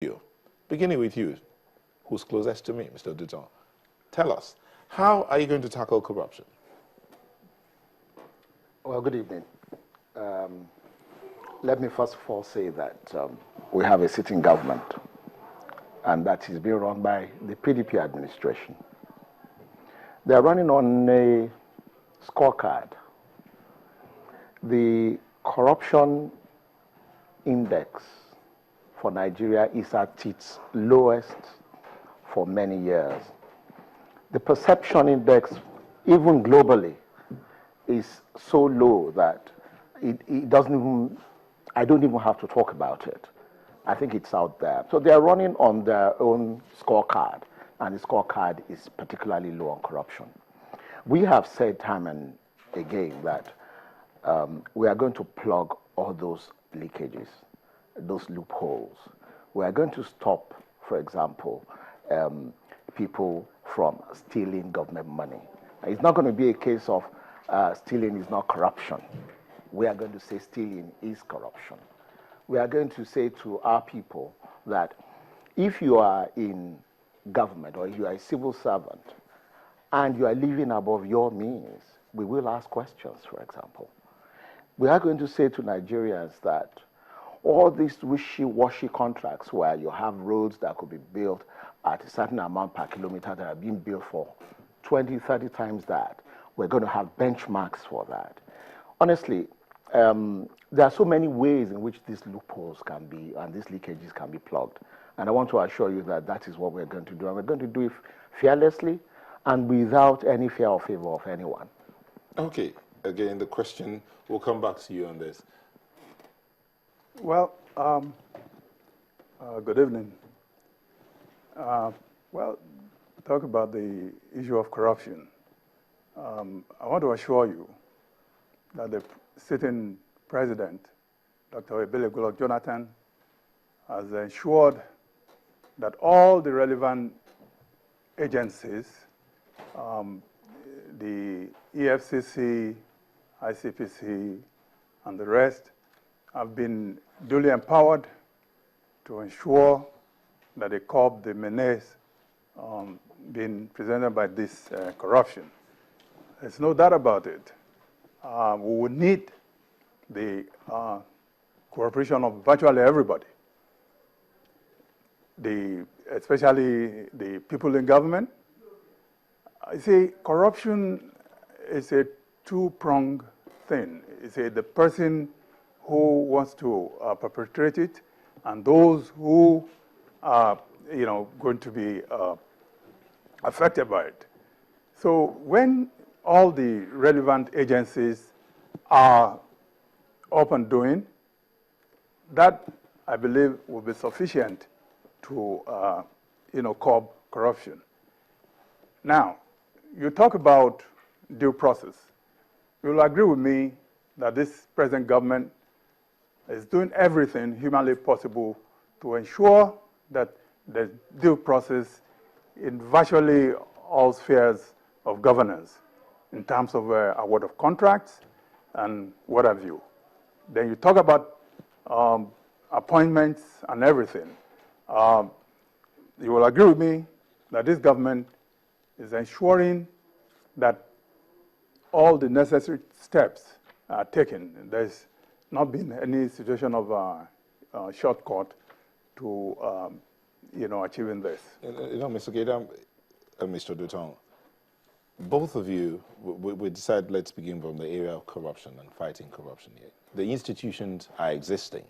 you. Beginning with you, who's closest to me, Mr. Dutton. Tell us, how are you going to tackle corruption? Well, good evening. Let me first of all say that we have a sitting government, and that is being run by the PDP administration. They are running on a scorecard. The corruption index for Nigeria is at its lowest for many years. The perception index, even globally, is so low that it doesn't even, I don't even have to talk about it. I think it's out there. So they are running on their own scorecard, and the scorecard is particularly low on corruption. We have said time and again that we are going to plug all those leakages, those loopholes. We are going to stop, for example, people from stealing government money. It's not going to be a case of stealing is not corruption. We are going to say stealing is corruption. We are going to say to our people that if you are in government or you are a civil servant and you are living above your means, we will ask questions, for example. We are going to say to Nigerians that all these wishy-washy contracts where you have roads that could be built at a certain amount per kilometer that are being built for 20, 30 times that, we're going to have benchmarks for that. Honestly, there are so many ways in which these loopholes can be and these leakages can be plugged. And I want to assure you that that is what we're going to do. And we're going to do it fearlessly and without any fear or favor of anyone. Okay. Again, the question, we'll come back to you on this. Well, good evening. Well, talk about the issue of corruption. I want to assure you that the sitting president, Dr. Ebele Goodluck Jonathan, has ensured that all the relevant agencies, the EFCC, ICPC, and the rest, have been duly empowered to ensure that they curb the menace being presented by this corruption. There's no doubt about it. We would need the cooperation of virtually everybody, especially the people in government. I say corruption is a two-pronged thing. It's the person who wants to perpetrate it and those who are going to be affected by it. So when all the relevant agencies are up and doing, that, I believe, will be sufficient to curb corruption. Now, you talk about due process. You will agree with me that this present government is doing everything humanly possible to ensure that there's due process in virtually all spheres of governance, in terms of award of contracts and what have you. Then you talk about appointments and everything. You will agree with me that this government is ensuring that all the necessary steps are taken. There's not been any situation of shortcut to achieving this. Mr. Gaydam and Mr. Dutton, both of you, we decided let's begin from the area of corruption and fighting corruption here. The institutions are existing.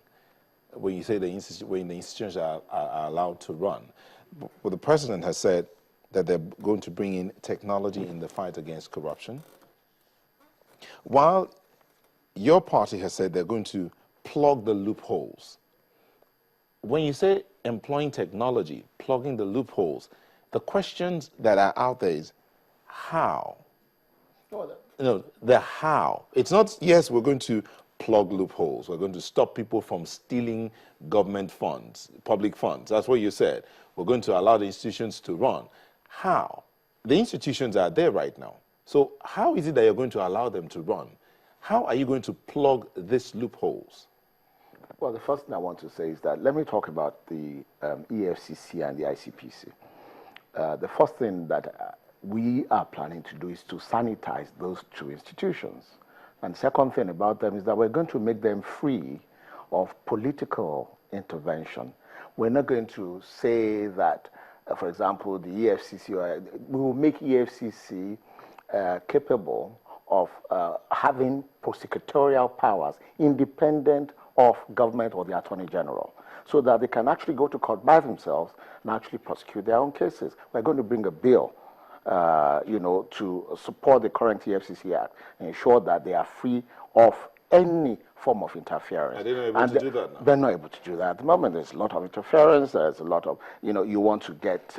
When you say when the institutions are allowed to run, but the president has said that they're going to bring in technology in the fight against corruption, while your party has said they're going to plug the loopholes. When you say employing technology, plugging the loopholes, the questions that are out there is how? The how. It's not, yes, we're going to plug loopholes. We're going to stop people from stealing government funds, public funds. That's what you said. We're going to allow the institutions to run. How? The institutions are there right now. So how is it that you're going to allow them to run? How are you going to plug these loopholes? Well, the first thing I want to say is that let me talk about the EFCC and the ICPC. The first thing that we are planning to do is to sanitize those two institutions. And second thing about them is that we're going to make them free of political intervention. We're not going to say that, for example, the EFCC, we will make EFCC capable of having prosecutorial powers independent of government or the Attorney General, so that they can actually go to court by themselves and actually prosecute their own cases. We're going to bring a bill, to support the current EFCC Act and ensure that they are free of any form of interference. Are they not able to do that now? They're not able to do that at the moment. There's a lot of interference. There's a lot of, you want to get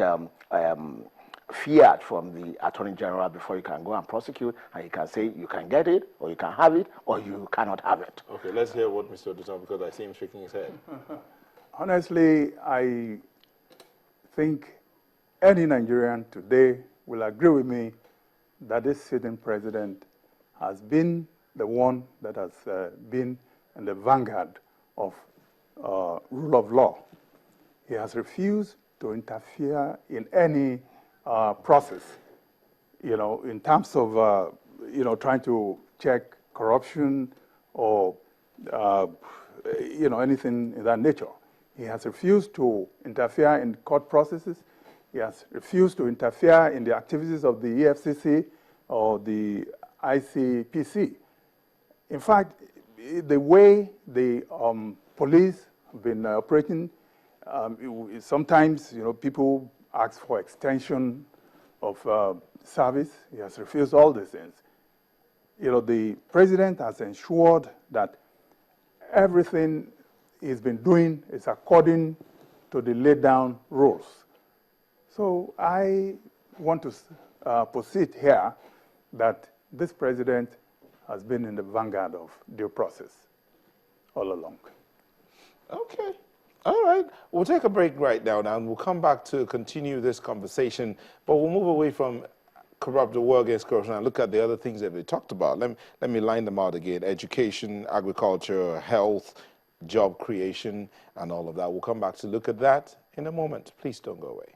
fiat from the Attorney General before you can go and prosecute, and you can say you can get it, or you can have it, or you cannot have it. Okay, let's hear what Mr. Oduton, because I see him shaking his head. Honestly, I think any Nigerian today will agree with me that this sitting president has been the one that has been in the vanguard of rule of law. He has refused to interfere in any process, in terms of, trying to check corruption or, anything in that nature. He has refused to interfere in court processes. He has refused to interfere in the activities of the EFCC or the ICPC. In fact, the way the police have been operating, sometimes, people ask for extension of service. He has refused all these things. The president has ensured that everything he's been doing is according to the laid down rules. So I want to proceed here that this president has been in the vanguard of due process all along. Okay. All right. We'll take a break right now, and we'll come back to continue this conversation, but we'll move away from the war against corruption and look at the other things that we talked about. Let me line them out again: education, agriculture, health, job creation, and all of that. We'll come back to look at that in a moment. Please don't go away.